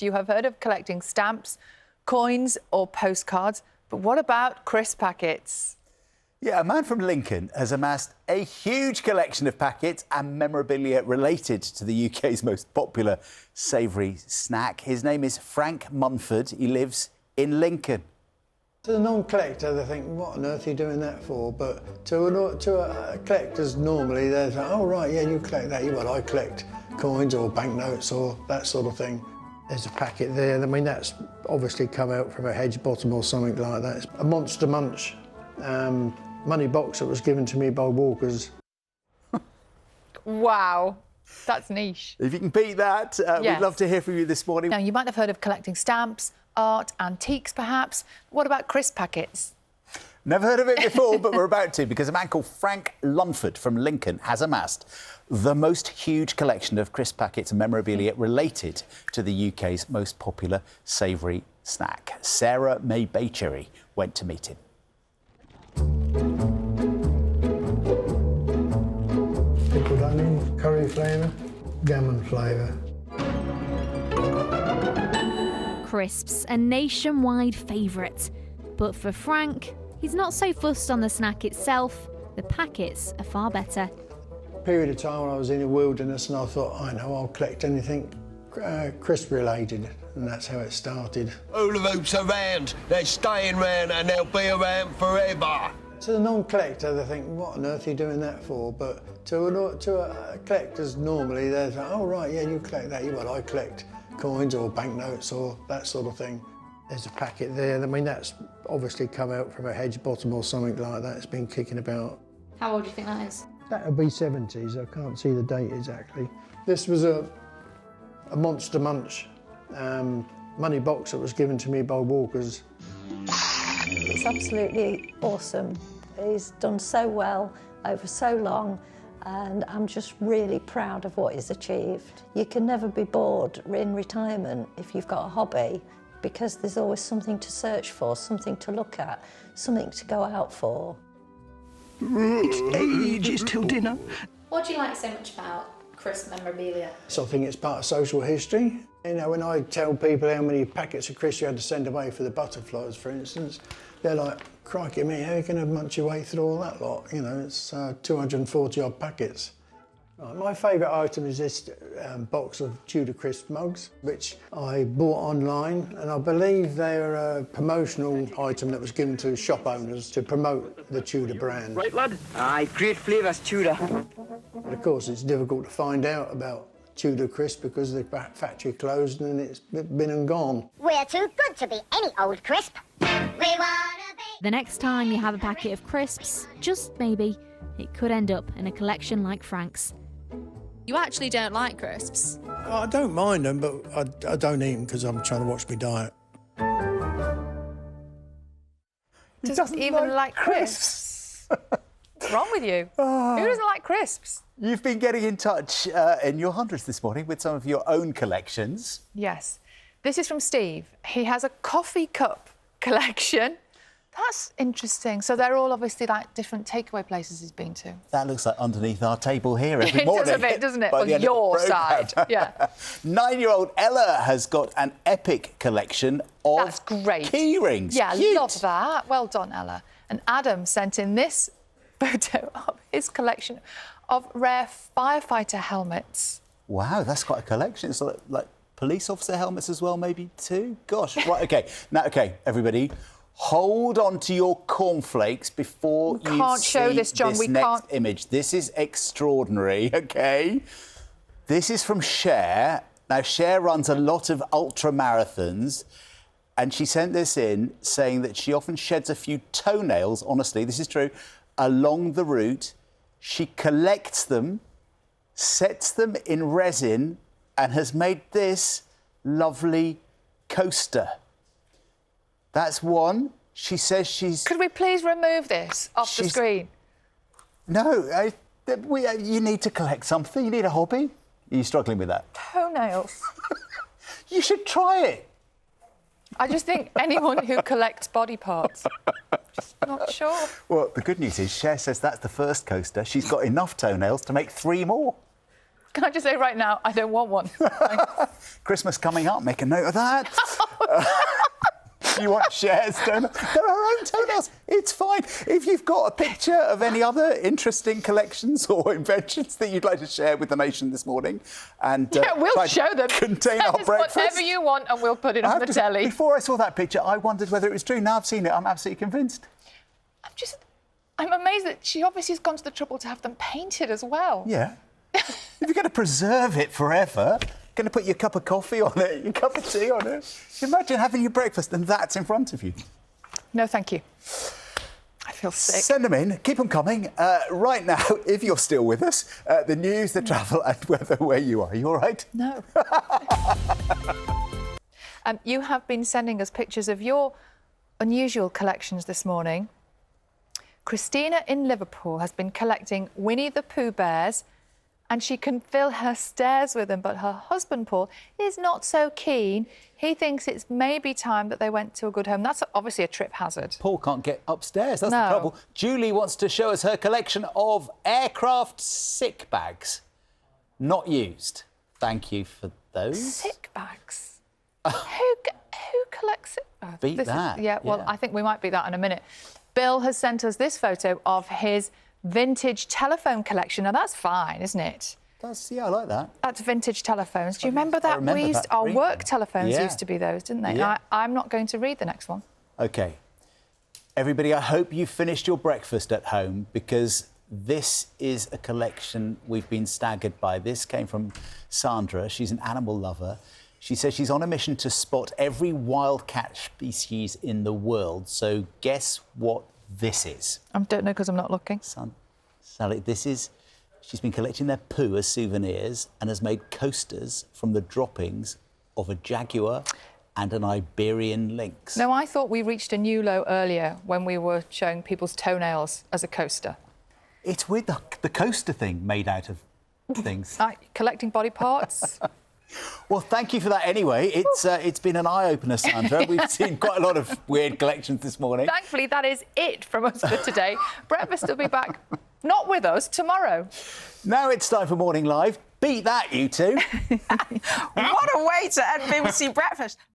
You have heard of collecting stamps, coins or postcards, but what about crisp packets? Yeah, a man from Lincoln has amassed a huge collection of packets and memorabilia related to the UK's most popular savoury snack. His name is Frank Munford. He lives in Lincoln. To the non-collector, they think, what on earth are you doing that for? But to a collectors, normally, they're like, oh, right, yeah, you collect that. Well, I collect coins or banknotes or that sort of thing. There's a packet there. I mean, that's obviously come out from a hedge bottom or something like that. It's a Monster Munch money box that was given to me by Walkers. Wow, that's niche. If you can beat that, Yes. We'd love to hear from you this morning. Now, you might have heard of collecting stamps, art, antiques perhaps. What about crisp packets? Never heard of it before, but we're about to, because a man called Frank Lunford from Lincoln has amassed the most huge collection of crisp packets and memorabilia related to the UK's most popular savoury snack. Sarah May Baycherry went to meet him. Pickled onion, curry flavour, gammon flavour. Crisps, a nationwide favourite. But for Frank, he's not so fussed on the snack itself. The packets are far better. Period of time when I was in the wilderness and I thought, I know, I'll collect anything crisp related, and that's how it started. Hula hoops around, they're staying round and they'll be around forever. To the non-collector, they think, what on earth are you doing that for? But to a collectors, normally, they're like, oh, right, yeah, you collect that. Well, I collect coins or banknotes or that sort of thing. There's a packet there. I mean, that's obviously come out from a hedge bottom or something like that. It's been kicking about. How old do you think that is? That would be 70s. I can't see the date exactly. This was a Monster Munch money box that was given to me by Walkers. It's absolutely awesome. He's done so well over so long, and I'm just really proud of what he's achieved. You can never be bored in retirement if you've got a hobby, because there's always something to search for, something to look at, something to go out for. It's ages till dinner. What do you like so much about crisp memorabilia? So I think it's part of social history. You know, when I tell people how many packets of crisps you had to send away for the butterflies, for instance, they're like, crikey me, how are you going to munch your way through all that lot? You know, it's 240 odd packets. Right, my favourite item is this box of Tudor crisp mugs, which I bought online, and I believe they're a promotional item that was given to shop owners to promote the Tudor brand. Right, lad? Aye, great flavours, Tudor. But of course, it's difficult to find out about Tudor crisp because the factory closed and it's been and gone. We're too good to be any old crisp. We wanna be. The next time you have a packet of crisps, just maybe, it could end up in a collection like Frank's. You actually don't like crisps? I don't mind them, but I don't eat them because I'm trying to watch my diet. Doesn't even like crisps. What's wrong with you? Who doesn't like crisps? You've been getting in touch in your hundreds this morning with some of your own collections. Yes. This is from Steve. He has a coffee cup collection. That's interesting. So they're all obviously like different takeaway places he's been to. That looks like underneath our table here every It morning. does a bit, doesn't it? By On the end of the your programme. side. Yeah. 9-year-old Ella has got an epic collection of That's great. key rings. Yeah, Cute. love that. Well done, Ella. And Adam sent in this photo of his collection of rare firefighter helmets. Wow, that's quite a collection. It's like police officer helmets as well, maybe too. Gosh, right, OK. Now, OK, everybody, hold on to your cornflakes before you can't show see this, John. this We next can't. image. This is extraordinary, OK? This is from Cher. Now, Cher runs a lot of ultra marathons, and she sent this in saying that she often sheds a few toenails, honestly, this is true, along the route. She collects them, sets them in resin, and has made this lovely coaster. That's one. She says she's... Could we please remove this off the screen? No, you need to collect something. You need a hobby. Are you struggling with that? Toenails. You should try it. I just think anyone who collects body parts, just not sure. Well, the good news is Cher says that's the first coaster. She's got enough toenails to make 3 more. Can I just say right now, I don't want one. Christmas coming up, make a note of that. You want Cher's toenails? They're her own toenails. It's fine. If you've got a picture of any other interesting collections or inventions that you'd like to share with the nation this morning, and we'll show them. Contain Send our us breakfast. Whatever you want, and we'll put it on the telly. Before I saw that picture, I wondered whether it was true. Now I've seen it, I'm absolutely convinced. I'm amazed that she obviously has gone to the trouble to have them painted as well. Yeah. If you're going to preserve it forever, going to put your cup of coffee on it, your cup of tea on it. Imagine having your breakfast and that's in front of you. No, thank you. I feel sick. Send them in. Keep them coming. Right now, if you're still with us, the news, the travel and weather where you are. Are you all right? No. You have been sending us pictures of your unusual collections this morning. Christina in Liverpool has been collecting Winnie the Pooh bears, and she can fill her stairs with them, but her husband, Paul, is not so keen. He thinks it's maybe time that they went to a good home. That's obviously a trip hazard. Paul can't get upstairs, that's the trouble. Julie wants to show us her collection of aircraft sick bags. Not used. Thank you for those. Sick bags? Who collects it? Oh, Beat that. I think we might beat that in a minute. Bill has sent us this photo of his vintage telephone collection. Now, that's fine, isn't it? Yeah, I like that. That's vintage telephones. Do you remember that? Our work telephones used to be those, didn't they? Yeah. I'm not going to read the next one. OK. Everybody, I hope you finished your breakfast at home, because this is a collection we've been staggered by. This came from Sandra. She's an animal lover. She says she's on a mission to spot every wildcat species in the world. So guess what this is? I don't know because I'm not looking. Sally, she's been collecting their poo as souvenirs and has made coasters from the droppings of a jaguar and an Iberian lynx. No, I thought we reached a new low earlier when we were showing people's toenails as a coaster. It's with the coaster thing made out of things. Collecting body parts. Well, thank you for that anyway. It's been an eye-opener, Sandra. We've seen quite a lot of weird collections this morning. Thankfully, that is it from us for today. Breakfast will be back, not with us, tomorrow. Now it's time for Morning Live. Beat that, you two. What a way to end BBC Breakfast.